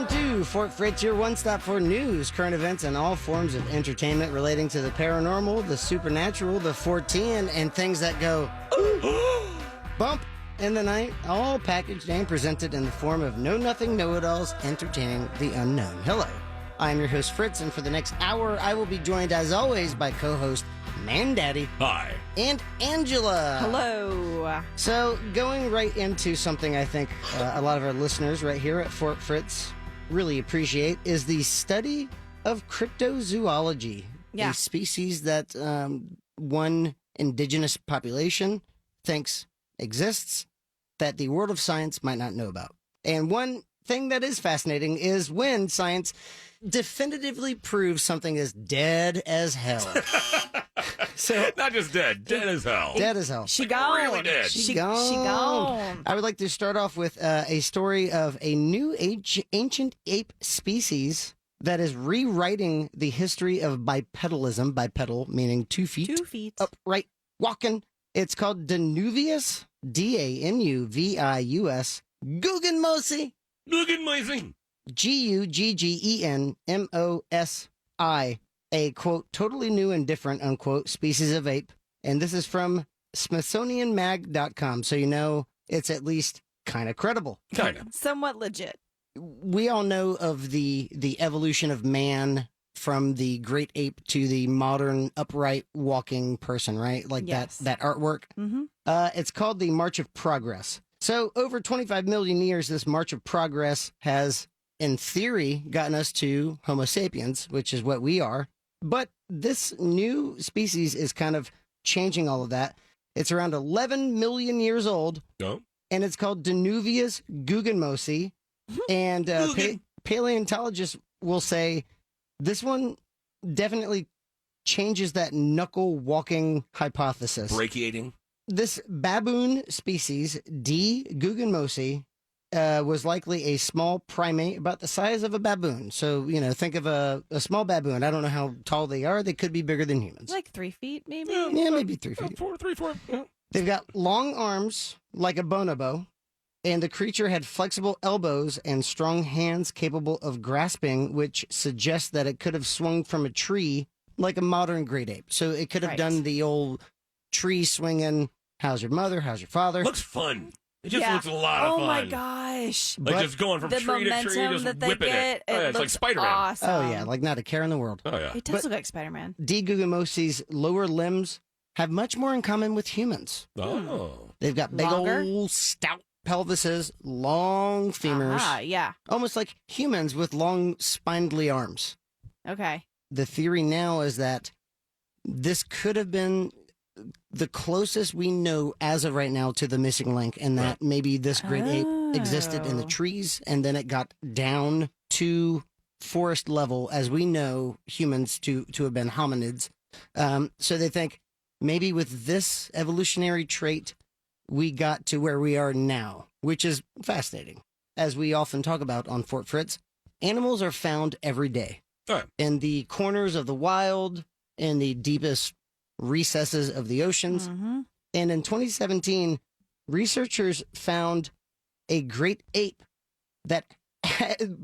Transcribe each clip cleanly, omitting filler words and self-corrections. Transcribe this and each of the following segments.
Welcome to Fort Fritz, your one-stop for news, current events, and all forms of entertainment relating to the paranormal, the supernatural, the 410, and things that go bump in the night, all packaged and presented in the form of know-nothing know-it-alls entertaining the unknown. Hello, I'm your host Fritz, and for the next hour, I will be joined, as always, by co-host Mandaddy. Hi. And Angela. Hello. So, going right into something I think a lot of our listeners right here at Fort Fritz really appreciate is the study of cryptozoology. Yeah. A species that one indigenous population thinks exists that the world of science might not know about. And one thing that is fascinating is when science definitively proves something is dead as hell. So not just dead as hell. Dead as hell. She gone. Really dead. She gone. I would like to start off with a story of a new ancient ape species that is rewriting the history of bipedalism. Bipedal meaning 2 feet. 2 feet. Upright walking. It's called Danuvius, Danuvius Guggenmosi. Guggenmosi. Guggenmosi, a, quote, totally new and different, unquote, species of ape. And this is from SmithsonianMag.com, so you know it's at least kind of credible. Kind of. Somewhat legit. We all know of the evolution of man from the great ape to the modern upright walking person, right? Like Yes. that artwork. Mm-hmm. It's called the March of Progress. So over 25 million years, this March of Progress has, in theory, gotten us to Homo sapiens, which is what we are. But this new species is kind of changing all of that. It's around 11 million years old, No. and it's called Danuvius Guggenmosi. And paleontologists will say this one definitely changes that knuckle walking hypothesis. Brachiating. This baboon species, D. Guggenmosi, was likely a small primate about the size of a baboon. So, you know, think of a small baboon. I don't know how tall they are. They could be bigger than humans. Like 3 feet, maybe? Yeah, maybe 3 feet. 4. Yeah. They've got long arms like a bonobo, and the creature had flexible elbows and strong hands capable of grasping, which suggests that it could have swung from a tree like a modern great ape. So it could have Right. done the old tree swinging, how's your mother, how's your father? Looks fun. It just Yeah. looks a lot of Oh fun. my gosh. Like But just going from The tree to tree, momentum just that they whipping get, it. Oh, yeah, it's like looks Spider-Man. awesome. Oh, yeah, like not a care in the world. Oh, yeah. It does look like Spider-Man. D. Guggenmosi's lower limbs have much more in common with humans. Oh. They've got big Longer? old stout pelvises, long femurs, Ah, yeah. almost like humans with long spindly arms. Okay. The theory now is that this could have been the closest we know as of right now to the missing link, and that maybe this great ape existed in the Oh. trees and then it got down to forest level as we know humans to have been hominids. So they think maybe with this evolutionary trait, we got to where we are now, which is fascinating. As we often talk about on Fort Fritz, animals are found every day All right. in the corners of the wild, in the deepest recesses of the oceans. Mm-hmm. And in 2017, researchers found a great ape that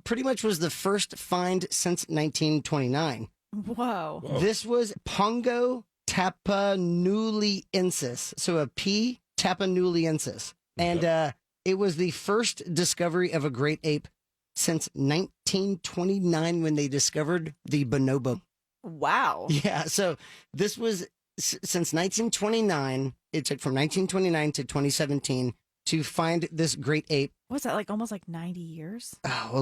pretty much was the first find since 1929. Whoa. Whoa. This was Pongo tapanuliensis. So a P. tapanuliensis. And it was the first discovery of a great ape since 1929 when they discovered the bonobo. Wow. Yeah, so this was since 1929. It took from 1929 to 2017 to find this great ape. What's that, like almost like 90 years? Oh, a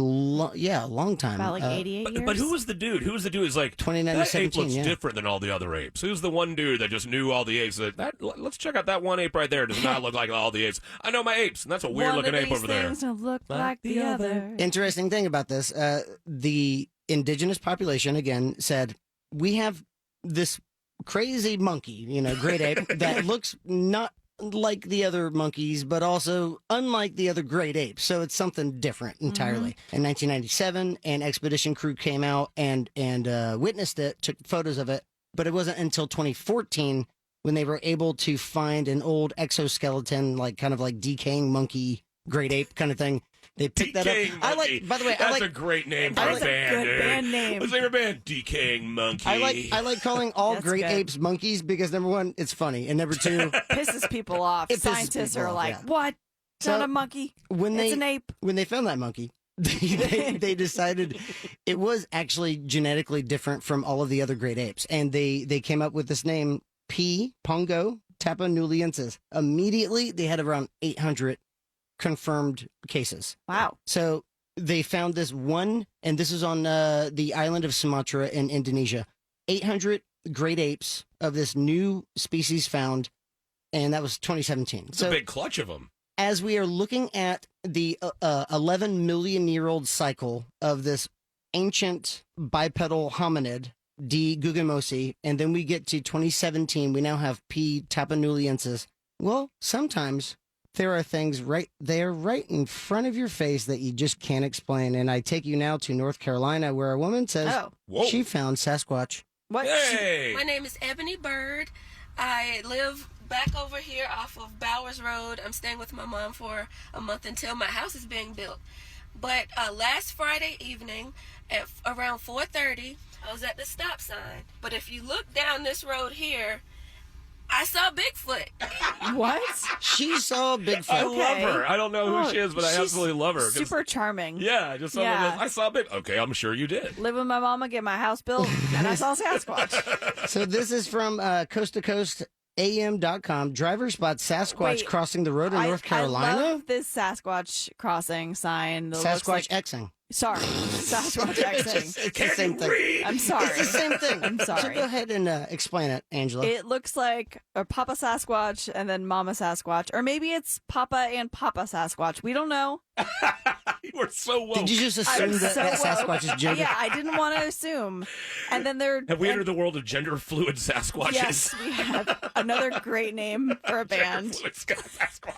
long time. About like 88 years? But who was the dude? Who was the dude who's like, 29 to that ape 17, looks yeah. different than all the other apes? Who's the one dude that just knew all the apes? Let's check out that one ape right there. Does not look like all the apes. I know my apes, and that's a weird-looking ape over there. One of these things don't look like the other. Interesting thing about this, the indigenous population, again, said, we have this crazy monkey, you know, great ape, that looks not like the other monkeys, but also unlike the other great apes. So it's something different entirely. In 1997, an expedition crew came out and witnessed it, took photos of it, but it wasn't until 2014 when they were able to find an old exoskeleton, like kind of like decaying monkey, great ape kind of thing. They picked that up. Decaying I Monkey. like. By the way, That's I like. a great name for That a is a band, good dude. band name. What's your band? Decaying Monkey. I like calling all That's great good. apes monkeys because number one, it's funny, and number two, Pisses people off. It pisses Scientists people are off, like, yeah. what? So, Not a monkey. when It's an ape. they found that monkey, they decided it was actually genetically different from all of the other great apes, and they came up with this name P. Pongo tapanuliensis. Immediately, they had around 800 confirmed cases. Wow. So they found this one, and this is on the island of Sumatra in Indonesia. 800 great apes of this new species found, and that was 2017. It's so a big clutch of them. as we are looking at the 11 million year old cycle of this ancient bipedal hominid, D. gugemosi, and then we get to 2017, we now have P. tapanuliensis. Well, sometimes there are things right there, right in front of your face that you just can't explain. And I take you now to North Carolina, where a woman says Oh. Whoa. she found Sasquatch. What? Hey. My name is Ebony Bird. I live back over here off of Bowers Road. I'm staying with my mom for a month until my house is being built. But last Friday evening at around 4:30, I was at the stop sign. But if you look down this road here, I saw Bigfoot. What? She saw I Bigfoot. Okay. love her. I don't know who Oh, she is, but I she's absolutely love her. 'Cause- Super charming. Yeah, just someone Yeah. goes, I saw a big. Okay, I'm sure you did. Live with my mama, get my house built, and I saw Sasquatch. So this is from coast to coast am.com. Driver spots Sasquatch Wait, crossing the road in North Carolina. I love this Sasquatch crossing sign. That looks Sasquatch like, Xing. sorry, Sasquatch Xing. It's the same thing. I'm sorry. It's the same thing. I'm So sorry. go ahead and explain it, Angela. It looks like a Papa Sasquatch and then Mama Sasquatch, or maybe it's Papa and Papa Sasquatch. We don't know. You were so woke. Did you just assume I'm that, so that woke. Sasquatch is Joker? Yeah, I didn't want to assume. And then they're Have we and- entered the world of gender fluid Sasquatches? Yes, we have another great name for a band. Gender fluid Sasquatch.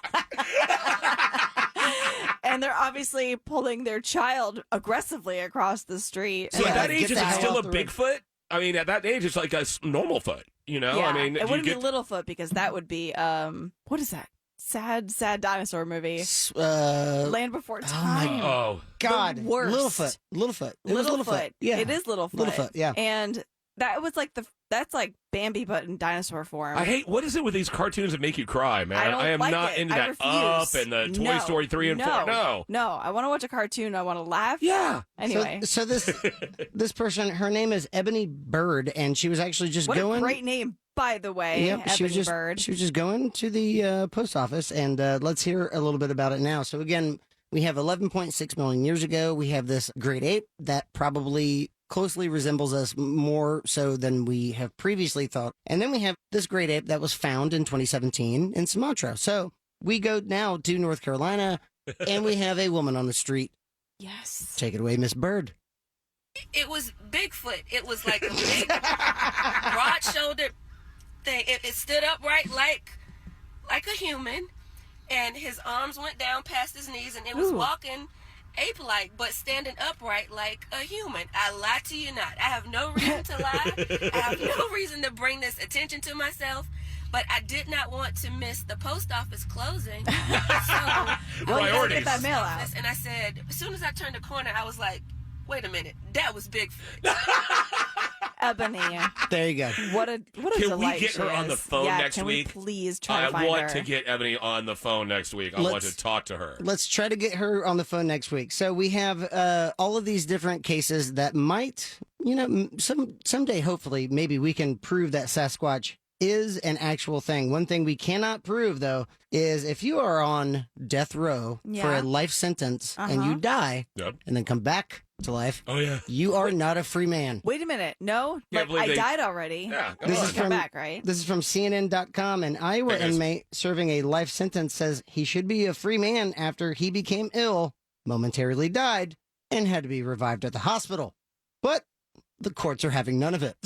And they're obviously pulling their child aggressively across the street. So Yeah, at that get age, the is it hell still a off the road. Bigfoot? I mean, at that age, it's like a normal foot. You know, yeah, I mean, it do you wouldn't get be Littlefoot because that would be what is that? Sad dinosaur movie. Land Before my Time. Oh, God, the worst. Littlefoot. It was Littlefoot. Yeah, It is Littlefoot. Littlefoot, yeah. And that was like that's like Bambi but in dinosaur form. I hate. What is it with these cartoons that make you cry, man? I don't am like not it. into I that refuse. Up and the Toy No. Story 3 and 4. No. No, I want to watch a cartoon. I want to laugh. Yeah. Anyway, So this person, her name is Ebony Bird, and she was actually just what going. a great name, by the way. Yep, Ebony she was just Bird. she was just going to the post office, and let's hear a little bit about it now. So again, we have 11.6 million years ago. We have this great ape that probably closely resembles us more so than we have previously thought, and then we have this great ape that was found in 2017 in Sumatra. So we go now to North Carolina, and we have a woman on the street. Yes. Take it away, Miss Bird. It was Bigfoot. It was like a big, broad-shouldered thing. It stood upright like a human, and his arms went down past his knees, and it was Ooh. walking ape-like, but standing upright like a human. I lie to you not. I have no reason to lie. I have no reason to bring this attention to myself. But I did not want to miss the post office closing. So I Well, you gotta Priorities. get that mail out. and I said, as soon as I turned the corner, I was like, wait a minute, that was Bigfoot. Ebony. There you go. What a Can we delight get she her on the is. phone yeah, next can week? We please try I to find want her. to get Ebony on the phone next week. I want Let's- to talk to her. Let's try to get her on the phone next week. So we have all of these different cases that might, someday, hopefully, maybe we can prove that Sasquatch is an actual thing. One thing we cannot prove, though, is if you are on death row for Yeah. a life sentence and you die Yep. and then come back to life, Oh yeah. you are not a free man. Wait a minute. No, Yeah, I like believe I they- died already. Yeah. This I is can come from- back, right? This is from CNN.com. An Iowa Hey, guys. inmate serving a life sentence says he should be a free man after he became ill, momentarily died, and had to be revived at the hospital. But the courts are having none of it.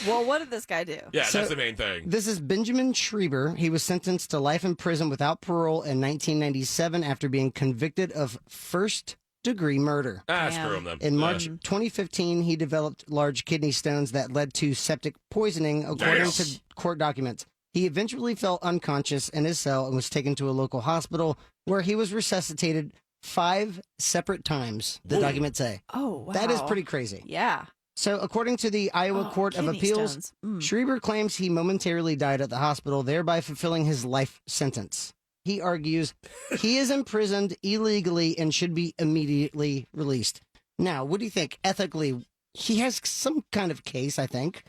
Well, what did this guy do? Yeah, So- that's the main thing. This is Benjamin Schreiber. He was sentenced to life in prison without parole in 1997 after being convicted of first-degree murder. Damn. Screw him then. In March Yeah. 2015, he developed large kidney stones that led to septic poisoning, according Damn. to court documents. He eventually fell unconscious in his cell and was taken to a local hospital where he was resuscitated 5 separate times, the documents say. Oh, wow. That is pretty crazy. Yeah. So according to the Iowa Court of kidney Appeals, stones. Mm. Schreiber claims he momentarily died at the hospital, thereby fulfilling his life sentence. He argues he is imprisoned illegally and should be immediately released. Now, what do you think? Ethically, he has some kind of case, I think.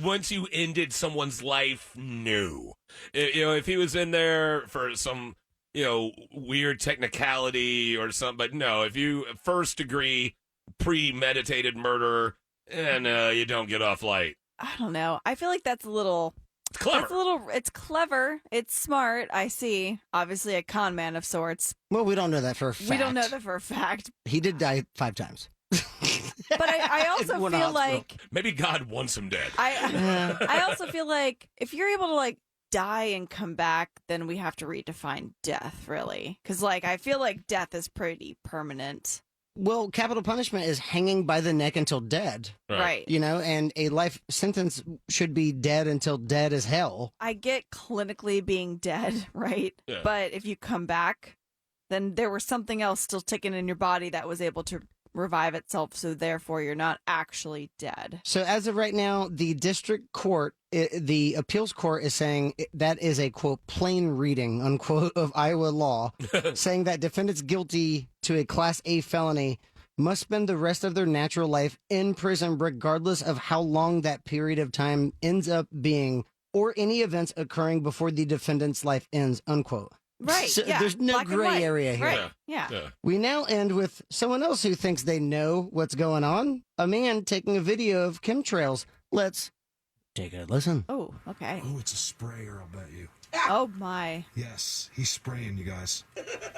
Once you ended someone's life, no. If he was in there for some, weird technicality or something, but no, if you first degree premeditated murder, you don't get off light. I don't know. I feel like that's a little... It's clever. It's clever. It's smart. I see. Obviously a con man of sorts. Well, we don't know that for a fact. We don't know that for a fact. He did die 5 times. But I also one feel hospital. like... Maybe God wants him dead. I also feel like if you're able to, like, die and come back, then we have to redefine death, really. Because, like, I feel like death is pretty permanent. Well, capital punishment is hanging by the neck until dead. Right. And a life sentence should be dead until dead as hell. I get clinically being dead, right? Yeah. But if you come back, then there was something else still ticking in your body that was able to revive itself, so therefore you're not actually dead. So as of right now, the district court, the appeals court is saying that is a, quote, plain reading, unquote, of Iowa law, saying that defendants guilty to a Class A felony must spend the rest of their natural life in prison regardless of how long that period of time ends up being or any events occurring before the defendant's life ends, unquote. Right. So yeah. there's no Black and gray white. area here. Right. Yeah. We now end with someone else who thinks they know what's going on. A man taking a video of chemtrails. Let's take a listen. Oh, okay. Oh, it's a sprayer, I'll bet you. Oh, my. Yes, he's spraying you guys.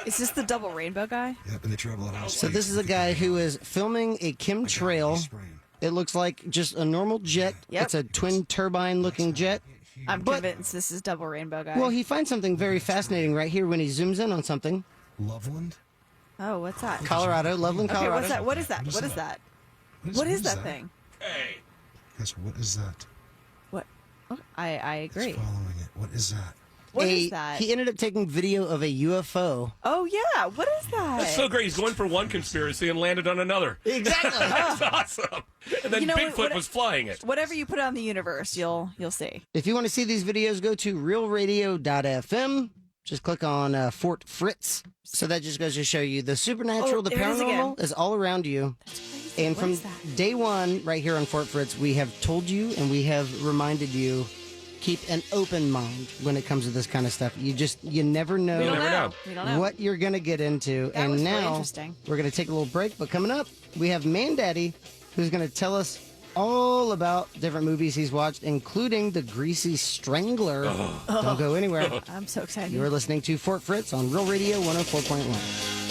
Is this the double rainbow guy? Yep, and they travel at house. So this is a guy who is filming a chemtrail. It looks like just a normal jet. Yep. It's a twin turbine looking jet. I'm convinced this is double rainbow guy. Well, he finds something very fascinating right here when he zooms in on something. Loveland? Oh, what's that? Colorado, Loveland, Okay, Colorado. what's that? What is that? What is that? What is that thing? Hey. Guys, what is that? What? Oh, I agree. It's following it. What is that? What is that? He ended up taking video of a UFO. Oh, yeah. What is that? That's so great. He's going for one conspiracy and landed on another. Exactly. That's awesome. And then Bigfoot was flying it. Whatever you put on the universe, you'll see. If you want to see these videos, go to realradio.fm. Just click on Fort Fritz. So that just goes to show you the supernatural, the there it is paranormal is all around you. And What from is that? day one, right here on Fort Fritz, we have told you and we have reminded you, keep an open mind when it comes to this kind of stuff. You never know, We don't never know. know. We don't know. what you're going to get into. That and was really now interesting. we're going to take a little break. But coming up, we have Mandaddy, who's going to tell us all about different movies he's watched, including the Greasy Strangler. Don't go anywhere. I'm so excited. You are listening to Fort Fritz on Real Radio 104.1.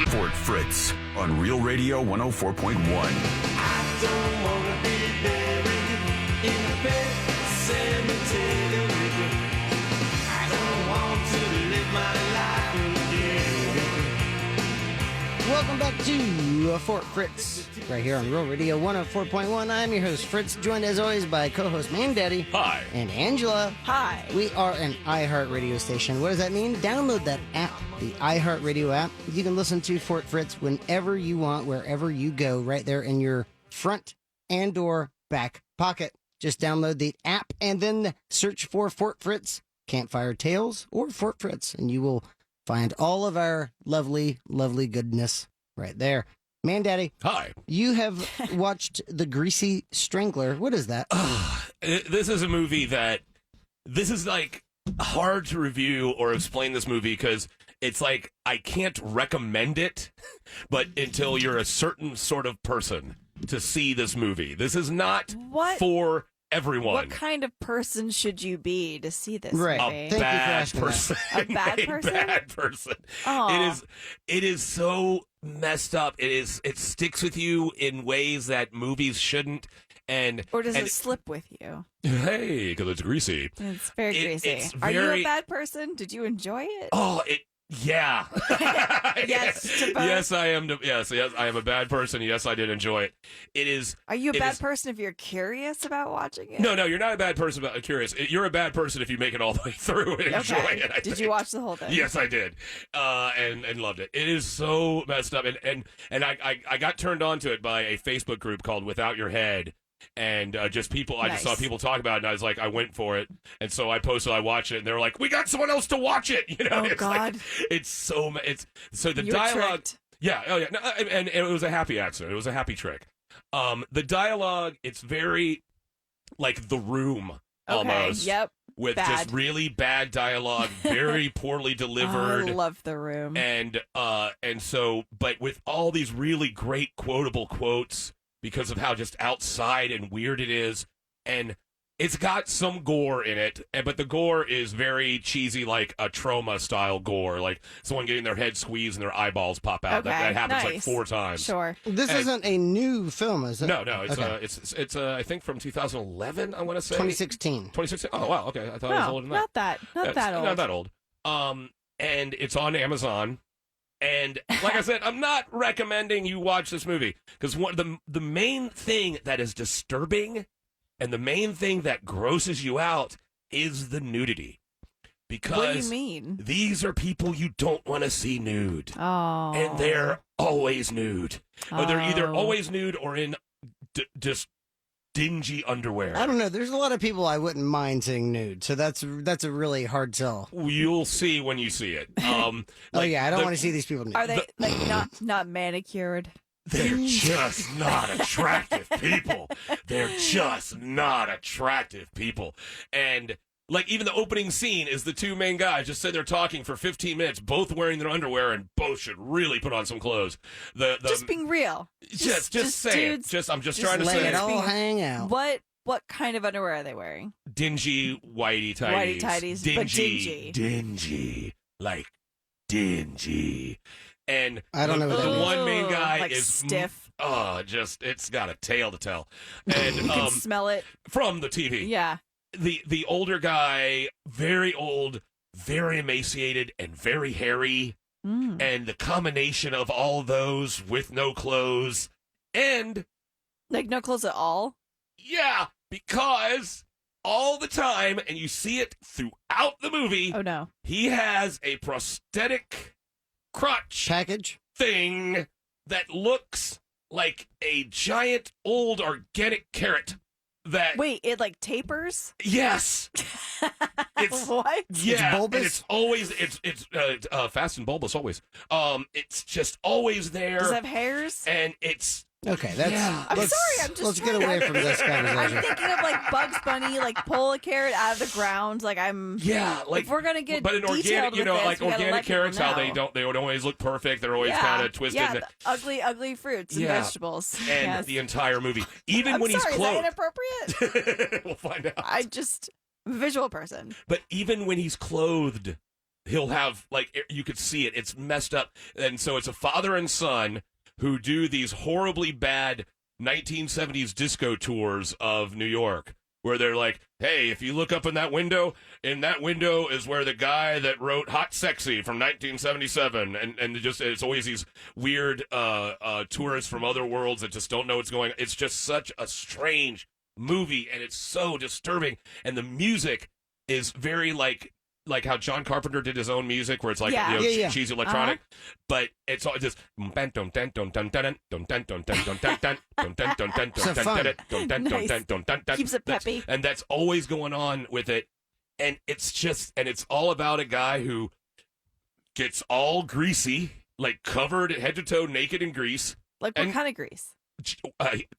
Fort Fritz on Real Radio 104.1. Welcome back to Fort Fritz, right here on Real Radio 104.1. I'm your host, Fritz, joined as always by co-host Mandaddy. Hi. And Angela. Hi. We are an iHeart radio station. What does that mean? Download that app, the iHeart Radio app. You can listen to Fort Fritz whenever you want, wherever you go, right there in your front and or back pocket. Just download the app and then search for Fort Fritz, Campfire Tales, or Fort Fritz, and you will find all of our lovely, lovely goodness right there. Mandaddy, Hi. you have watched The Greasy Strangler. What is that? This is a movie that this is like hard to review or explain this movie because it's like I can't recommend it, but until you're a certain sort of person to see this movie. This is not What? for everyone. What kind of person should you be to see this Right. movie? Thank you for asking that. person. A bad person? Bad person. Aw. It is so messed up. It sticks with you in ways that movies shouldn't. Or does it slip with you? Hey, because it's greasy. It's very greasy. It's Are you very- a bad person? Did you enjoy it? Oh, yeah. Yes, to both. Yes, I am. Yes, I am a bad person. Yes, I did enjoy it. It is. Are you a it bad is- person if you're curious about watching it? No, you're not a bad person. But curious. You're a bad person if you make it all the way through and enjoy it. I Did think. you watch the whole thing? Yes, I did, and loved it. It is so messed up, and I got turned on to it by a Facebook group called Without Your Head, and just people. I just saw Nice. people talk about it, and I was like, I went for it, and so I posted, I watched it, and they were like, we got someone else to watch it. You know, Oh, it's God. like it's so the You were dialogue. tricked. Yeah, oh yeah, no, and it was a happy accident. It was a happy trick. The dialogue, it's very like The Room almost. Okay. Yep. With Bad. just really bad dialogue, very poorly delivered. I love The Room. And so, but with all these really great quotable quotes because of how just outside and weird it is, and it's got some gore in it, but the gore is very cheesy, like a trauma style gore, like someone getting their head squeezed and their eyeballs pop out. Okay, That happens like nice. 4 times. Sure. This And- isn't a new film, is it? No, it's Okay. it's I think from 2011. I want to say 2016. 2016. Oh wow, okay, I thought it was No, older than that. not that old. Not that old. And it's on Amazon. And like I said, I'm not recommending you watch this movie because the main thing that is disturbing and the main thing that grosses you out is the nudity. Because What do you mean? these are people you don't want to see nude. Oh. And they're always nude. Or they're either Oh. always nude or in just dingy underwear. I don't know. There's a lot of people I wouldn't mind seeing nude, so that's a really hard sell. You'll see when you see it. Oh yeah, I don't want to see these people nude. Are they like not manicured? They're just not attractive people. They're just not attractive people. And like even the opening scene is the 2 main guys just sitting there talking for 15 minutes, both wearing their underwear, and both should really put on some clothes. The Just being real. just say it. dudes, I'm just just trying to Let say it it. all hang out. What kind of underwear are they wearing? Dingy whitey tighties. Whitey tighties, but dingy. Dingy. Like dingy. And I don't know what the that means. one main guy like is stiff. It's got a tale to tell. And You can smell it. from the TV. Yeah. The older guy, very old, very emaciated, and very hairy. Mm. And the combination of all those with no clothes. And Like no clothes at all. yeah, because all the time, and you see it throughout the movie, Oh no. he has a prosthetic crutch Package. thing that looks like a giant old organic carrot. That Wait, it like tapers? yes, it's What? yeah, bulbous? and it's always it's fast and bulbous always. It's just always there, Does it have hairs? and it's Okay, that's. Yeah. I'm let's, sorry, I'm just let's get trying to- away from this I'm conversation. thinking of like Bugs Bunny, like pull a carrot out of the ground. Like I'm. yeah, like if we're gonna get but an detailed organic, with you know, this, like we gotta organic let people carrots, how know. they don't always look perfect. They're always kind of twisted. Yeah, the ugly fruits and Yeah. vegetables. And Yes. the entire movie, even I'm when sorry, he's is that clothed, inappropriate? we'll find out. I'm a visual person. But even when he's clothed, he'll have like you could see it. It's messed up, and so it's a father and son who do these horribly bad 1970s disco tours of New York, where they're like, "Hey, if you look up in that window is where the guy that wrote Hot Sexy from 1977," and it's always these weird tourists from other worlds that just don't know what's going on. It's just such a strange movie, and it's so disturbing, and the music is very like how John Carpenter did his own music, where it's like Yeah. you know, Yeah. cheesy electronic, but it's all just Keeps it peppy. and that's always going on with it, and it's all about a guy who gets all greasy, like covered head to toe naked in grease. Like what And- kind of grease?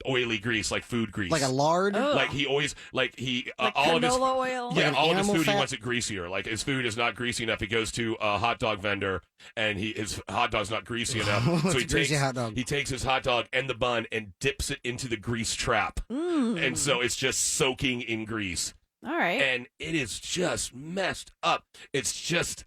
oily grease, like food grease. Like a lard. Oh. Like he always, like all of his canola oil. Yeah, Like all of his animal food fat? he wants it greasier. Like his food is not greasy enough. He goes to a hot dog vendor and his hot dog's not greasy enough. What's So a greasy hot dog? he takes his hot dog and the bun and dips it into the grease trap. And so it's just soaking in grease. All right. And it is just messed up. It's just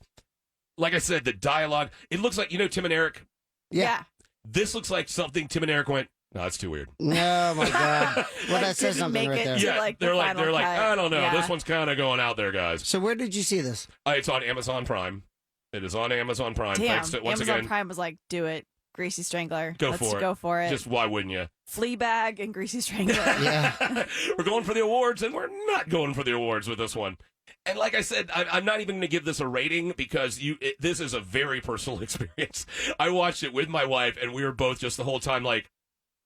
like I said, the dialogue. It looks like, Tim and Eric. Yeah. This looks like something Tim and Eric went, no, that's too weird. Oh my god. Well, Like, that says didn't something make right it there. to, Yeah, like, the they're like, final cut. I don't know. Yeah. This one's kind of going out there, guys. So where did you see this? It's on Amazon Prime. It is on Amazon Prime. Damn. Thanks to, once Amazon again, Prime was like, do it. Greasy Strangler. Go Let's for it. go for it. just why wouldn't you? Fleabag and Greasy Strangler. Yeah. We're going for the awards, and we're not going for the awards with this one. And like I said, I'm not even going to give this a rating because this is a very personal experience. I watched it with my wife, and we were both just the whole time like,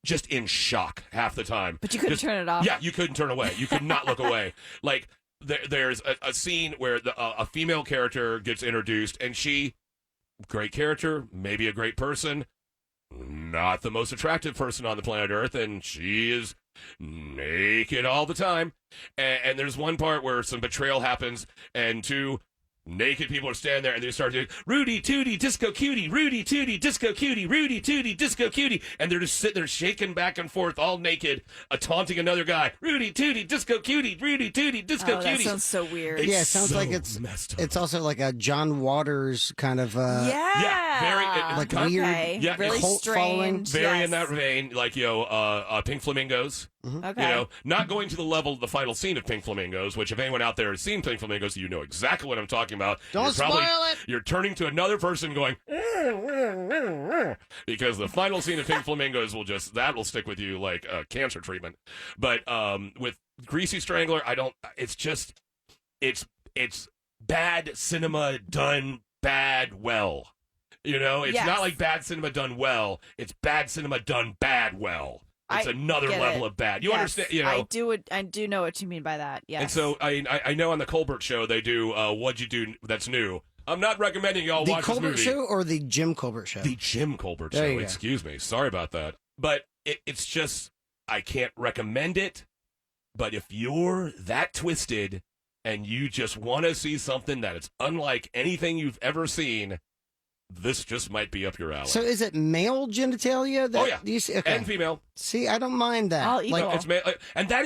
just in shock half the time. But you couldn't turn it off. Yeah, you couldn't turn away. You could not look away. Like there's a scene where a female character gets introduced, and she, great character, maybe a great person, not the most attractive person on the planet Earth, and she is naked all the time. And there's one part where some betrayal happens, and two naked people are standing there, and they start doing Rudy Tooty Disco Cutie, Rudy Tooty Disco Cutie, Rudy Tooty Disco Cutie, and they're just sitting there shaking back and forth, all naked, taunting another guy. Rudy Tooty Disco Cutie, Rudy Tooty Disco Oh, that Cutie. sounds so weird. It's Yeah, it sounds so like it's messed up. It's also like a John Waters kind of yeah. very- like okay. weird, yeah, really cult following. strange. very yes. in that vein, like Pink Flamingos. Okay. Not going to the level of the final scene of Pink Flamingos, which if anyone out there has seen Pink Flamingos, you know exactly what I'm talking about. Don't spoil it. You're turning to another person going, because the final scene of Pink Flamingos will stick with you like cancer treatment. But with Greasy Strangler, it's bad cinema done bad well. It's Yes. not like bad cinema done well. It's bad cinema done bad well. It's another get level it. of bad. You Yes, understand? I do know what you mean by that. Yes. And so I know on the Colbert Show they do What'd You Do That's New. I'm not recommending y'all The watch Colbert this movie. Show or the Jim Colbert Show? The Jim Colbert There Show. you go. Excuse me. Sorry about that. But it's just I can't recommend it. But if you're that twisted and you just want to see something that is unlike anything you've ever seen, this just might be up your alley. So is it male genitalia? That Oh, yeah. You see? Okay. And female. See, I don't mind that. All equal. It's and that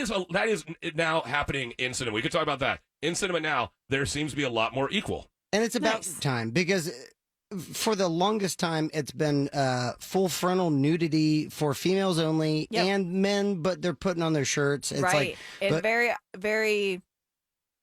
is now happening in cinema. We could talk about that. In cinema now, there seems to be a lot more equal. And it's about Nice. time because for the longest time it's been full frontal nudity for females only Yep. and men, but they're putting on their shirts. It's right. like, and but- very, very,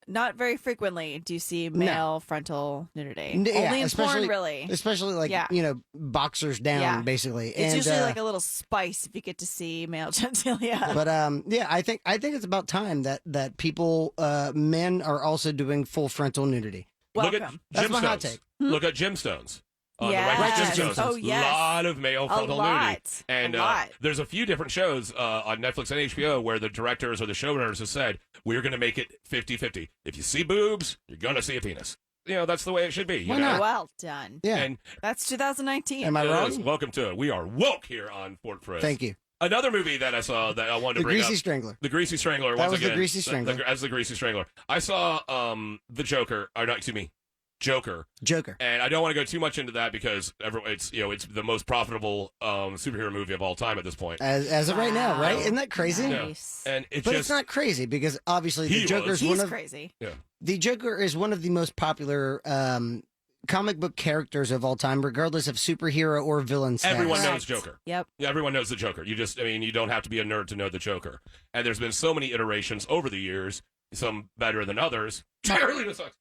not very frequently do you see male frontal nudity. Yeah, Only in porn, especially- really. especially like Yeah. boxers down, Yeah. basically. It's and, usually like a little spice if you get to see male genitalia. But yeah, I think it's about time that people, men are also doing full frontal nudity. Look at Welcome. That's my hot Gemstones. take. Look at Gemstones. On Yes. the right Righteous Gemstones. Oh, yes. lot of male frontal nudity. lot. And A lot. there's a few different shows on Netflix and HBO where the directors or the showrunners have said, we're going to make it 50-50. If you see boobs, you're going to see a penis. That's the way it should be. Why know? not? Well done. Yeah. And That's 2019. Am I it wrong? is. Welcome to it. We are woke here on Fort Fritz. Thank you. Another movie that I saw that I wanted to The bring Greasy up. Strangler. The Greasy Strangler. That once was the again, Greasy Strangler. As the Greasy Strangler. I saw the Joker. Or not, excuse me, Joker. Joker. And I don't want to go too much into that because it's the most profitable superhero movie of all time at this point. As of right now, right? Wow. Isn't that crazy? Yeah. Nice. And it But just it's not crazy because obviously He the Joker's He's one of crazy. the Joker is one of the most popular comic book characters of all time, regardless of superhero or villain status. everyone knows Correct. Joker. Yep. Yeah, everyone knows the Joker. You don't have to be a nerd to know the Joker. And there's been so many iterations over the years, some better than others. Really sucks.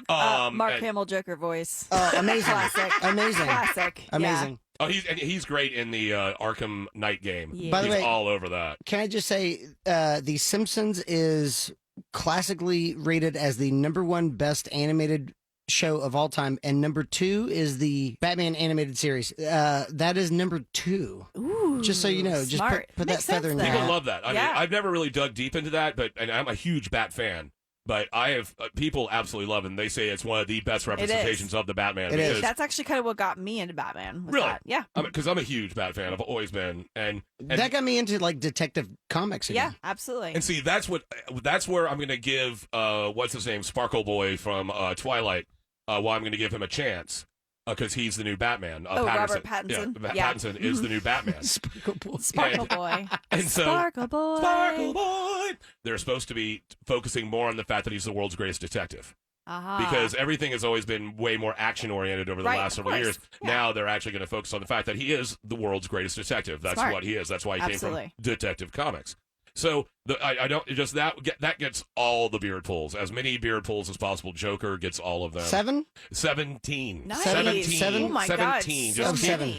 Mark and- Hamill Joker voice. Amazing. Classic. Amazing. Classic. Amazing. Oh, he's great in the Arkham Knight game. Yeah. By the He's way- all over that. Can I just say, The Simpsons is classically rated as the #1 best animated show of all time, and #2 is the Batman animated series. That is #2. Ooh. Just so you know, just smart. put that Makes feather sense in then. your People hat. love that. I mean, Yeah. I've never really dug deep into that, and I'm a huge Bat fan. But I have people absolutely love it. And they say it's one of the best representations of the Batman. It is. That's actually kind of what got me into Batman. Was Really? that. Yeah. Because I'm a huge Bat fan. I've always been. And that got me into like detective comics again. Yeah, absolutely. And see, that's where I'm going to give what's his name, Sparkle Boy from Twilight. Why I'm going to give him a chance because he's the new Batman. Robert Pattinson. Yeah, Pattinson is the new Batman. Sparkle Boy. And so, Sparkle Boy. Sparkle Boy. They're supposed to be focusing more on the fact that he's the world's greatest detective. Because everything has always been way more action-oriented over the last several years. Yeah. Now they're actually going to focus on the fact that he is the world's greatest detective. That's Smart. what he is. That's why he came Absolutely. from Detective Comics. So I don't just that gets all the beard pulls, as many beard pulls as possible. Joker gets all of them. 17. Nice. 17. Oh my God, 17. so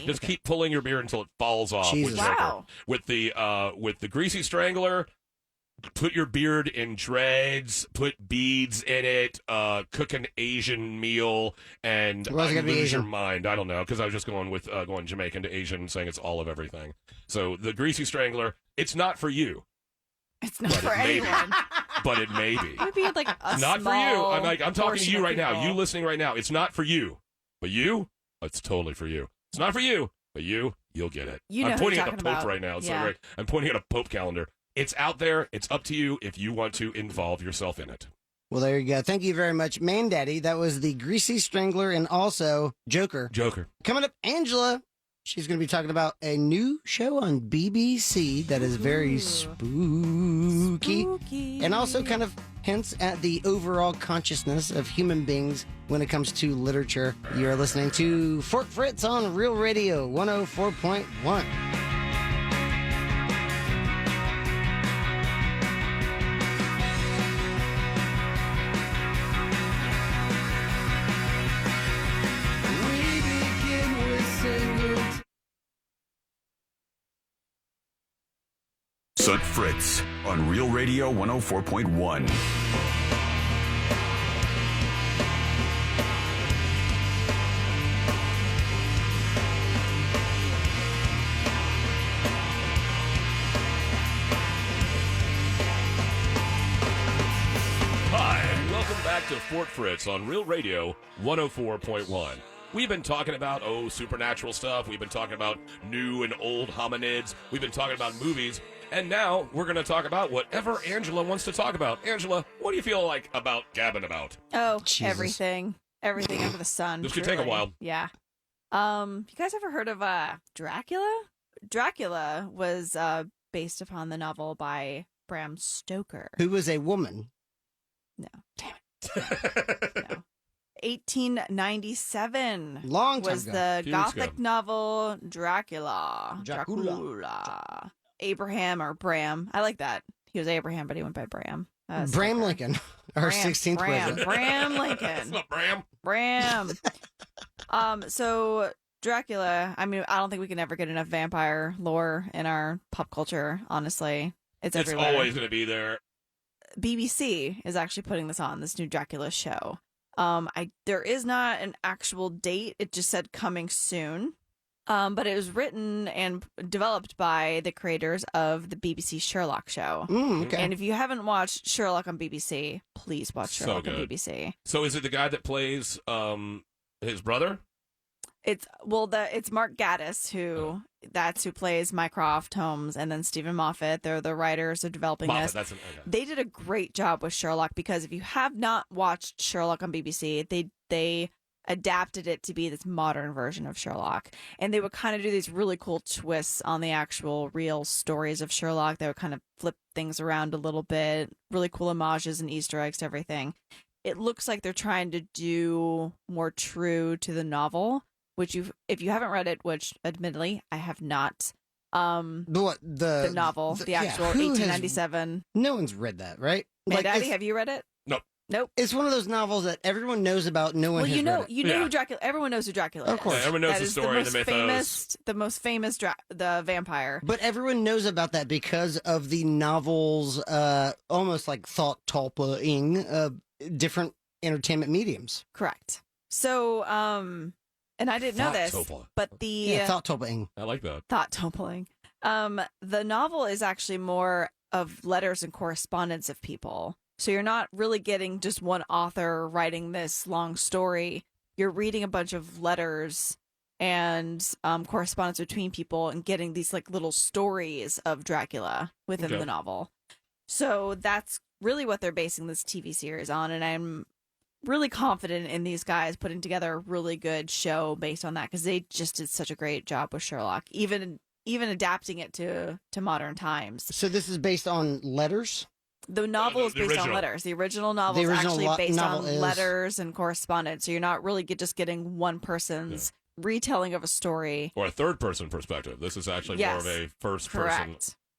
Just keep pulling your beard until it falls off. Jesus. With Joker. Wow. With the Greasy Strangler. Put your beard in dreads, put beads in it, cook an Asian meal, and Why's it gotta be lose your Asian? mind. I don't know, because I was just going with going Jamaican to Asian, saying it's all of everything. So the Greasy Strangler, it's not for you, It's not But for it may be. anyone. but it may be. Maybe like a Not for you. small I'm talking to portion you of right now. people. You listening right now. It's not for you, but you, it's totally for you. It's not for you, but you'll get it. You know I'm who pointing you're at the talking Pope about. right now. So Yeah. right, I'm pointing at a Pope calendar. It's out there. It's up to you if you want to involve yourself in it. Well, there you go. Thank you very much, Mandaddy. That was the Greasy Strangler and also Joker. Coming up, Angela. She's going to be talking about a new show on BBC that is very spooky. And also kind of hints at the overall consciousness of human beings when it comes to literature. You are listening to Fort Fritz on Real Radio 104.1. Fritz on Real Radio 104.1. Hi, and welcome back to Fort Fritz on Real Radio 104.1. We've been talking about, supernatural stuff. We've been talking about new and old hominids. We've been talking about movies. And now we're going to talk about whatever Angela wants to talk about. Angela, what do you feel like about gabbing about? Oh, Jesus. everything under the sun. This could take a truly. while. Yeah. You guys ever heard of Dracula? Dracula was based upon the novel by Bram Stoker. Who was a woman. No, damn it. No. 1897 Long time was ago. the Few weeks Gothic ago. novel Dracula. Dracula. Abraham or Bram. I like that. He was Abraham, but he went by Bram. Bram Stoker. Lincoln. Our 16th president. Bram It's Lincoln. not Bram. Bram. So Dracula, I mean, I don't think we can ever get enough vampire lore in our pop culture, honestly. It's It's everywhere. always going to be there. BBC is actually putting this on, this new Dracula show. There is not an actual date. It just said coming soon. But it was written and developed by the creators of the BBC Sherlock show. Okay. And if you haven't watched Sherlock on BBC, please watch So Sherlock on good. BBC. So is it the guy that plays his brother? It's Mark Gatiss who plays Mycroft Holmes, and then Stephen Moffat. They're the writers of developing Moffat, this. okay. They did a great job with Sherlock, because if you have not watched Sherlock on BBC, they adapted it to be this modern version of Sherlock, and they would kind of do these really cool twists on the actual real stories of Sherlock. They would kind of flip things around a little bit, really cool homages and Easter eggs to everything. It looks like they're trying to do more true to the novel, which if you haven't read it, which admittedly I have not, the novel, the actual 1897. No one's read that, right? Mandaddy, it's, have you read it? Nope. it's one of those novels that everyone knows about. No one Well, has you know read it. you know Yeah. who Dracula. Everyone knows who Dracula is. Of course. Yeah, everyone knows That the is story, the most mythos. the most famous the vampire. But everyone knows about that because of the novel's almost like thought tulpa-ing different entertainment mediums. Correct. So, and I didn't know this, Thought-topa. but the Yeah, thought tulpa-ing. I like that. thought toppling. The novel is actually more of letters and correspondence of people. So you're not really getting just one author writing this long story. You're reading a bunch of letters and correspondence between people and getting these like little stories of Dracula within the novel. So that's really what they're basing this TV series on. And I'm really confident in these guys putting together a really good show based on that, because they just did such a great job with Sherlock, even adapting it to modern times. So this is based on letters? The novel is based on original. letters. The original novel is actually based on letters and correspondence. So you're not really just getting one person's retelling of a story. Or a third-person perspective. This is actually more of a first-person.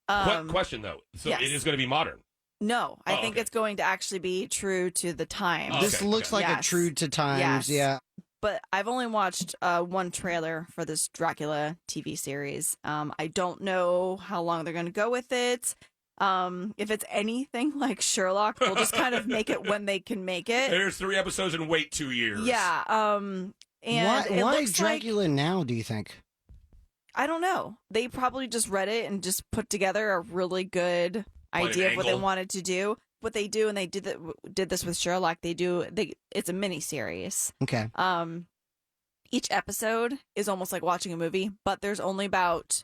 Correct. Question, though. So it is going to be modern? No, I think it's going to actually be true to the times. This looks like a true to times, yeah. But I've only watched one trailer for this Dracula TV series. I don't know how long they're going to go with it. If it's anything like Sherlock, they'll just kind of make it when they can make it. There's 3 episodes and wait 2 years. Yeah. And why Dracula now, do you think? I don't know. They probably just read it and just put together a really good idea of what they wanted to do. What they do, and they did this with Sherlock. It's a mini series. Okay. Each episode is almost like watching a movie, but there's only about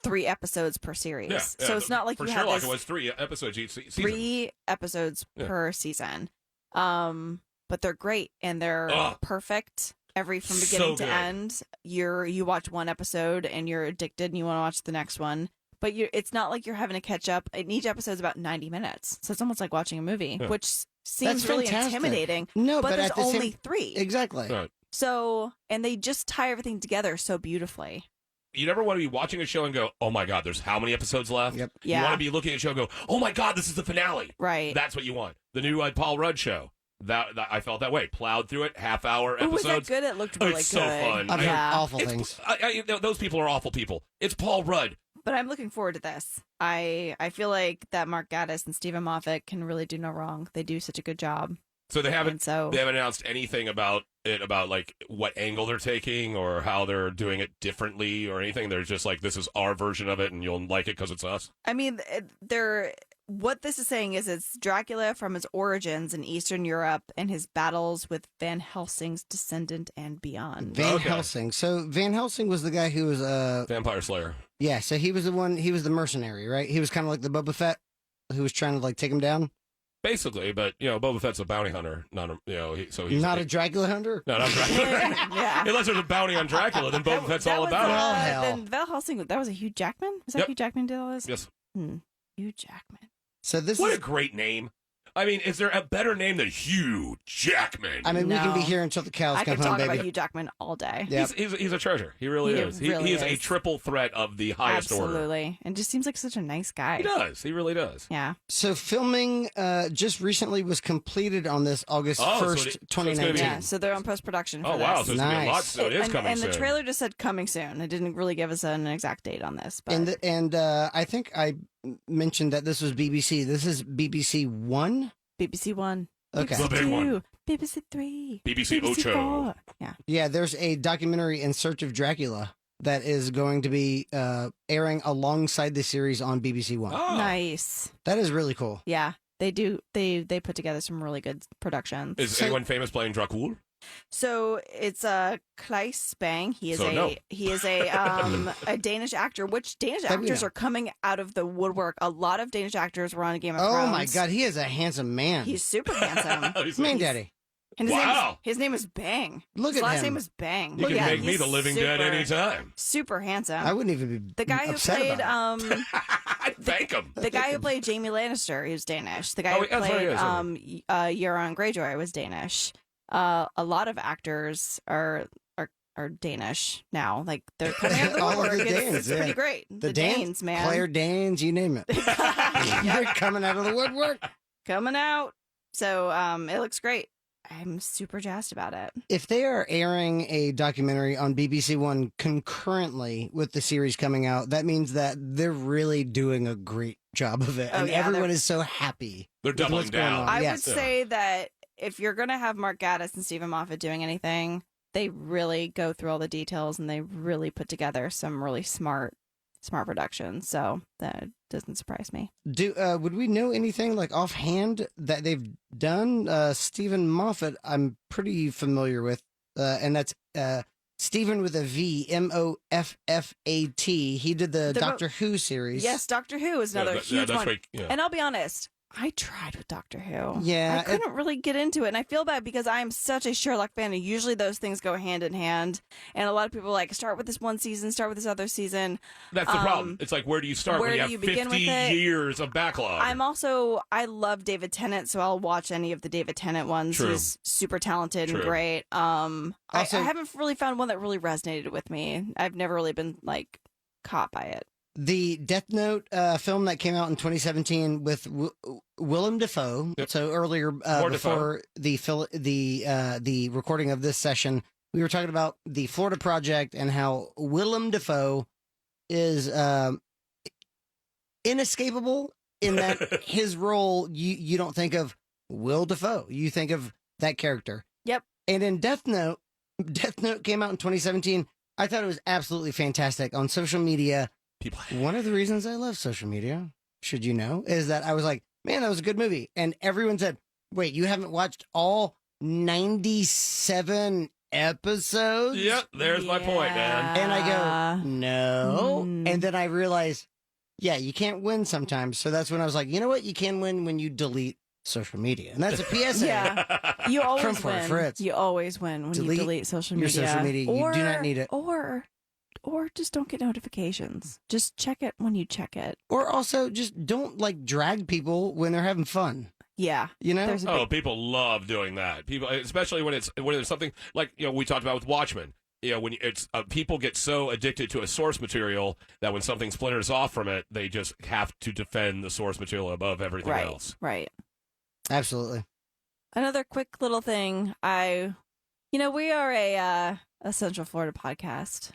3 episodes per series. Yeah, so it's not like for you Sherlock, have it was 3 episodes each season. 3 episodes per season. But they're great and they're perfect. From beginning to end, you watch one episode and you're addicted and you want to watch the next one. But it's not like you're having to catch up. And each episode is about 90 minutes, so it's almost like watching a movie, which seems really intimidating. No, but there's at the only 3. Exactly. Right. So, and they just tie everything together so beautifully. You never want to be watching a show and go, oh my God, there's how many episodes left? Yep. Yeah. You want to be looking at a show and go, oh my God, this is the finale. Right. That's what you want. The new Paul Rudd show. That I felt that way. Plowed through it, half-hour episodes. Was that good? It looked really good. It's so fun. I've heard awful things. Those people are awful people. It's Paul Rudd. But I'm looking forward to this. I feel like that Mark Gatiss and Stephen Moffat can really do no wrong. They do such a good job. So they haven't announced anything about it, about like what angle they're taking or how they're doing it differently or anything. They're just like, this is our version of it and you'll like it because it's us. I mean, what this is saying is it's Dracula from his origins in Eastern Europe and his battles with Van Helsing's descendant and beyond. Van Helsing. So Van Helsing was the guy who was Vampire Slayer. Yeah, so he was the one. He was the mercenary, right? He was kind of like the Boba Fett, who was trying to like take him down. Basically, but Boba Fett's a bounty hunter, not a he's not a Dracula hunter. No, not Dracula. Yeah. Unless there's a bounty on Dracula, then Boba Fett's all about it. Then Van Helsing, that was a Hugh Jackman. Was that Hugh Jackman did all this? Yes. Hugh Jackman. So what a great name. I mean, is there a better name than Hugh Jackman? I mean, we can be here until the cows come home, baby. I could talk about Hugh Jackman all day. Yep. He's a treasure. He really is. He is a triple threat of the highest order. Absolutely. And just seems like such a nice guy. He does. He really does. Yeah. So filming just recently was completed on this August 1st, 2019. Yeah, so they're on post-production for this. Oh, wow. So it's going to be a lot. So it is coming soon. And the trailer just said coming soon. It didn't really give us an exact date on this. But. And I think I mentioned that this was BBC. This is BBC One? BBC One. Okay. The big one. BBC Three. BBC Ocho. 4. Yeah. Yeah, there's a documentary In Search of Dracula that is going to be airing alongside the series on BBC One. Oh. Nice. That is really cool. Yeah, they do. They put together some really good productions. Is anyone famous playing Dracula? So it's Claes Spang. He is a Danish actor. Which Danish actors are coming out of the woodwork? A lot of Danish actors were on Game of Thrones. Oh my God, he is a handsome man. He's super handsome. Mandaddy. And his name is Bang. Look his at last him. name is Bang. You can make me the living dead anytime. Super handsome. I wouldn't even be the guy who upset played about it. I'd thank him. The guy who played Jaime Lannister, he was Danish. The guy who played Euron Greyjoy was Danish. A lot of actors are Danish now. Like they're coming out of the All woodwork. of the Danes, it's pretty great. The Danes, man. Claire Danes, you name it. They're coming out of the woodwork. Coming out. So it looks great. I'm super jazzed about it. If they are airing a documentary on BBC One concurrently with the series coming out, that means that they're really doing a great job of it. And everyone is so happy. They're doubling down. I would say that if you're going to have Mark Gatiss and Stephen Moffat doing anything, they really go through all the details and they really put together some really smart smart production. So that doesn't surprise me. Would we know anything like offhand that they've done? Stephen Moffat, I'm pretty familiar with, and that's Stephen with a V, Moffat. He did the Doctor Who series. Yes, Doctor Who is another huge one. Right, yeah. And I'll be honest, I tried with Doctor Who. Yeah, I couldn't really get into it. And I feel bad because I am such a Sherlock fan. And usually those things go hand in hand. And a lot of people are like, start with this one season, start with this other season. That's the problem. It's like, where do you start when you have 50 years of backlog? I love David Tennant, so I'll watch any of the David Tennant ones. True. He's super talented True. and great. I haven't really found one that really resonated with me. I've never really been like caught by it. The Death Note film that came out in 2017 with Willem Dafoe. Yep. So earlier, before the recording of this session, we were talking about the Florida Project and how Willem Dafoe is inescapable in that his role, you don't think of Will Dafoe. You think of that character. Yep. And in Death Note came out in 2017. I thought it was absolutely fantastic on social media. One of the reasons I love social media, should you know, is that I was like, man, that was a good movie. And everyone said, wait, you haven't watched all 97 episodes? Yep, there's my point, man. And I go, no. And then I realized, yeah, you can't win sometimes. So that's when I was like, you know what? You can win when you delete social media. And that's a PSA. Yeah, you always from win. Fritz. You always win when you delete social media. Your social media, you do not need it. Or just don't get notifications. Just check it when you check it. Or also just don't like drag people when they're having fun. Yeah. You know? People love doing that. People, especially when it's something like, we talked about with Watchmen. When it's people get so addicted to a source material that when something splinters off from it, they just have to defend the source material above everything else. Right. Absolutely. Another quick little thing. We are a Central Florida podcast.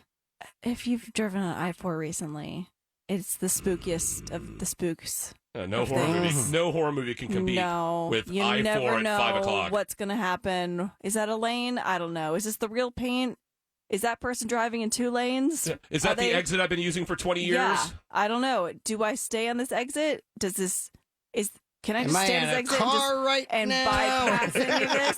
If you've driven on I-4 recently, it's the spookiest of the spooks. No horror movie can compete with you I-4 never at know 5 o'clock. What's going to happen. Is that a lane? I don't know. Is this the real paint? Is that person driving in 2 lanes? Yeah. Is that the exit I've been using for 20 years? Yeah, I don't know. Do I stay on this exit? Can I just stay on this exit and bypass any of this?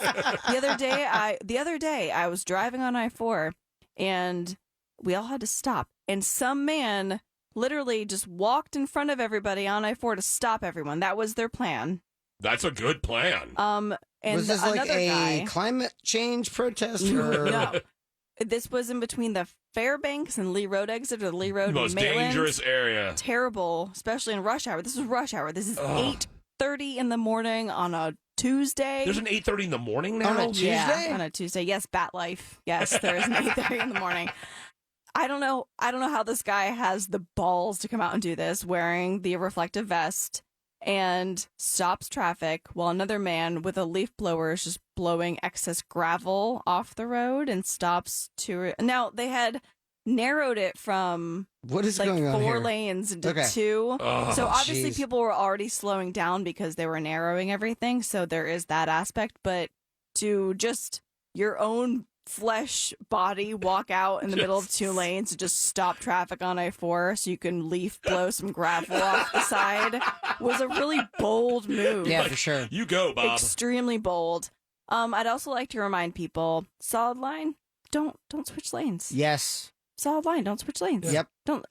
The other day I was driving on I-4 and we all had to stop. And some man literally just walked in front of everybody on I-4 to stop everyone. That was their plan. That's a good plan. And was this like a climate change protest? Or... No. This was in between the Fairbanks and Lee Road exit, or the Lee Road most Maitland. Dangerous area. Terrible, especially in rush hour. This is rush hour. This is 8:30 in the morning on a Tuesday. There's an 8:30 in the morning now? On a Tuesday? Yeah, on a Tuesday. Yes, Bat Life. Yes, there is an 8:30 in the morning. I don't know how this guy has the balls to come out and do this wearing the reflective vest and stops traffic while another man with a leaf blower is just blowing excess gravel off the road and stops to... Now, they had narrowed it from what is going on 4 here? lanes into Okay. 2. So obviously geez. people were already slowing down because they were narrowing everything. So there is that aspect. But to just your own flesh body walk out in the middle of 2 lanes and just stop traffic on I-4 so you can leaf blow some gravel off the side was a really bold move. Yeah, for sure. You go, Bob. Extremely bold. I'd also like to remind people, solid line, don't switch lanes. Yes. Solid line, don't switch lanes. Yep. Don't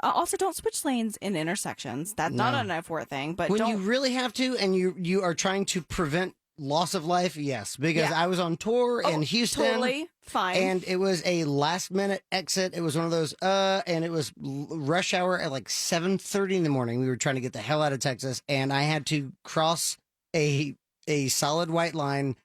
switch lanes in intersections. That's not an I-4 thing, but when you really have to and you are trying to prevent loss of life, yes, because I was on tour in Houston. Totally fine. And it was a last minute exit. It was one of those, and it was rush hour at like 7:30 in the morning. We were trying to get the hell out of Texas, and I had to cross a solid white line.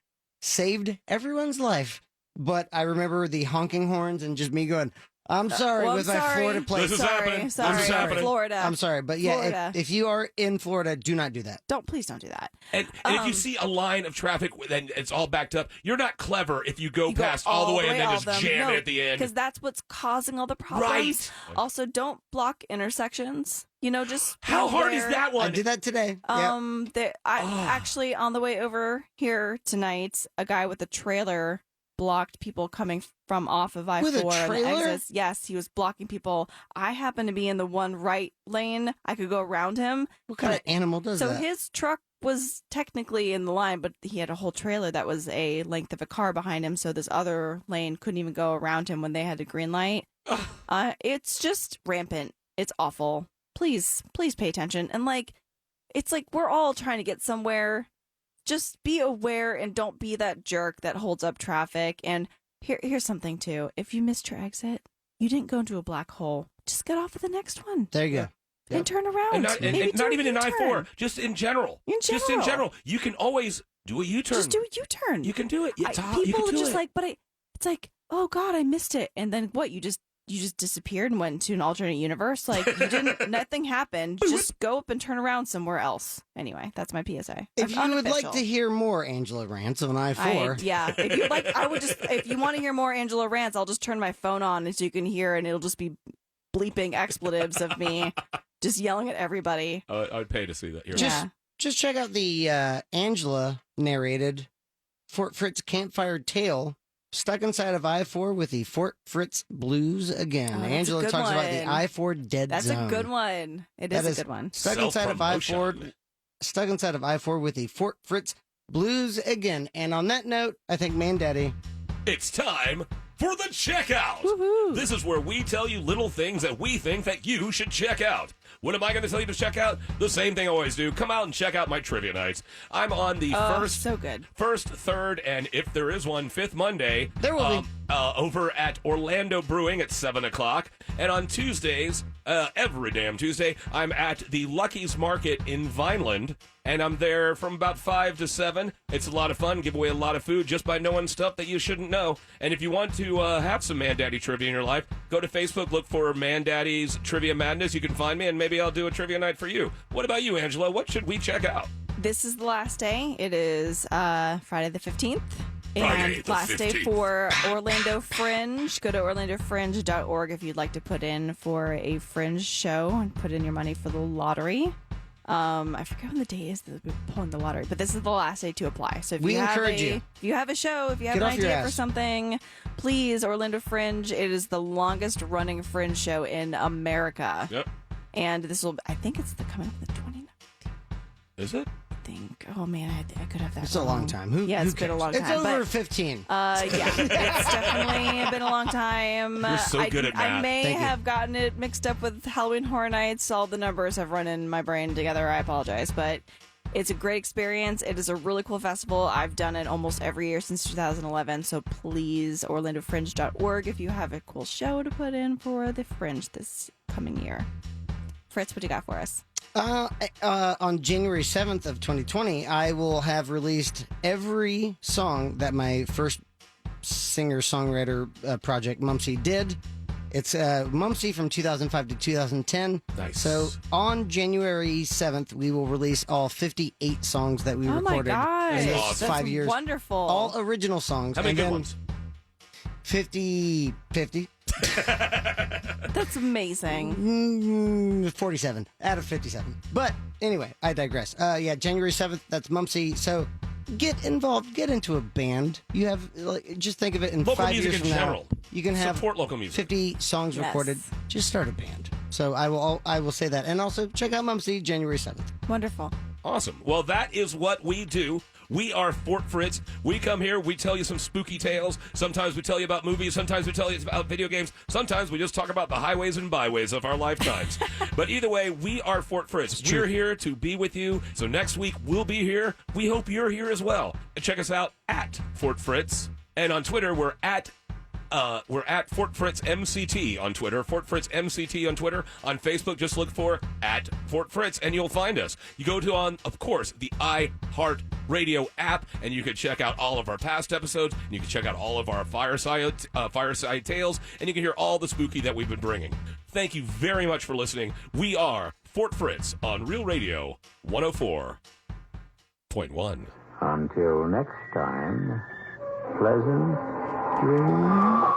Saved everyone's life. But I remember the honking horns and just me going, I'm sorry with my Florida place. This is happening. Sorry, This is happening. Florida. I'm sorry, but yeah, if you are in Florida, do not do that. Please don't do that. And if you see a line of traffic and it's all backed up, you're not clever if you go past all the way and then just jam it at the end. Because that's what's causing all the problems. Right. Also, don't block intersections. Just how hard is that one? I did that today. Actually on the way over here tonight, a guy with a trailer blocked people coming from off of I-4 With a and the trailer? exits. Yes, he was blocking people. I happened to be in the one right lane. I could go around him. What kind of But- animal does So that? his truck was technically in the line, but he had a whole trailer that was a length of a car behind him, so this other lane couldn't even go around him when they had a green light. It's just rampant. It's awful. Please pay attention. And it's like we're all trying to get somewhere. Just be aware and don't be that jerk that holds up traffic. And here's something too. If you missed your exit, you didn't go into a black hole. Just get off of the next one. There you go. And turn around. And not, Maybe and do not a even in U-turn. I-4, just in general. Just in general. You can always do a U-turn. Just do a U-turn. You can do it. You People can do just it. it's like, oh God, I missed it. And then what? You just disappeared and went into an alternate universe. Like you didn't, nothing happened. Just go up and turn around somewhere else. Anyway, that's my PSA. If you would like Unofficial. to hear more Angela rants on I-4, If you like, if you want to hear more Angela rants, I'll just turn my phone on so you can hear, and it'll just be bleeping expletives of me just yelling at everybody. I'd pay to see that. You're Yeah. just check out the Angela narrated Fort Fritz campfire tale, stuck inside of I-4 with the Fort Fritz blues again. Oh, that's a Angela good talks about the one. I-4 dead That's zone. a good one. It That is a good one. Stuck inside of I-4, Self-promotion. stuck inside of I-4 with the Fort Fritz blues again. And on that note, I think Mandaddy. It's time for the checkout. Woohoo. This is where we tell you little things that we think that you should check out. What am I going to tell you to check out? The same thing I always do. Come out and check out my trivia nights. I'm on the So good. first, third, and if there is one, fifth Monday. There will be. Over at Orlando Brewing at 7 o'clock. And on Tuesdays, every damn Tuesday, I'm at the Lucky's Market in Vineland. And I'm there from about 5 to 7. It's a lot of fun. Give away a lot of food just by knowing stuff that you shouldn't know. And if you want to have some Mandaddy trivia in your life, go to Facebook, look for Mandaddy's Trivia Madness. You can find me, and maybe I'll do a trivia night for you. What about you, Angela? What should we check out? This is the last day. It is Friday the 15th. Friday And the last day 15th. for Orlando Fringe. Go to orlandofringe.org if you'd like to put in for a Fringe show and put in your money for the lottery. I forget when the day is that we're pulling the lottery, but this is the last day to apply. So if We you have encourage you. If you have a show, if you have Get an off your idea for ass. something, please, Orlando Fringe. It is the longest running Fringe show in America. Yep. And this will, I think it's coming up the 29th. Is it? Oh man, I could have that. It's a long wrong. time. Who, Yeah, who it's been a cares? long It's time, over but- 15. Yeah, it's definitely been a long time. You're so good at I math. may Thank you. have gotten it mixed up with Halloween Horror Nights. All the numbers have run in my brain together. I apologize, but it's a great experience. It is a really cool festival. I've done it almost every year since 2011. So please, orlandofringe.org if you have a cool show to put in for the Fringe this coming year. Fritz, what do you got for us? On January 7th of 2020, I will have released every song that my first singer-songwriter project, Mumsy, did. It's Mumsy from 2005 to 2010. Nice. So on January 7th, we will release all 58 songs that we Oh my recorded gosh, in those awesome. that's 5 years. wonderful. All original songs. How many and good then ones? 50. That's amazing. 47 out of 57. But anyway, I digress. Yeah, January 7th, that's Mumsy. So get involved, get into a band. You have, just think of it in Local 5 music years in from general. now. You can have Support local music. 50 songs Yes. recorded. Just start a band. So I will say that. And also check out Mumsy January 7th. Wonderful. Awesome. Well, that is what we do. We are Fort Fritz. We come here, we tell you some spooky tales. Sometimes we tell you about movies. Sometimes we tell you about video games. Sometimes we just talk about the highways and byways of our lifetimes. But either way, we are Fort Fritz. We're here to be with you. So next week, we'll be here. We hope you're here as well. And check us out at Fort Fritz. And on Twitter, we're at Fort Fritz MCT on Twitter, Fort Fritz MCT on Twitter. On Facebook, just look for at Fort Fritz and you'll find us. You go to, of course, the iHeart Radio app, and you can check out all of our past episodes, and you can check out all of our fireside tales, and you can hear all the spooky that we've been bringing. Thank you very much for listening. We are Fort Fritz on Real Radio 104.1. Until next time, pleasant dreams.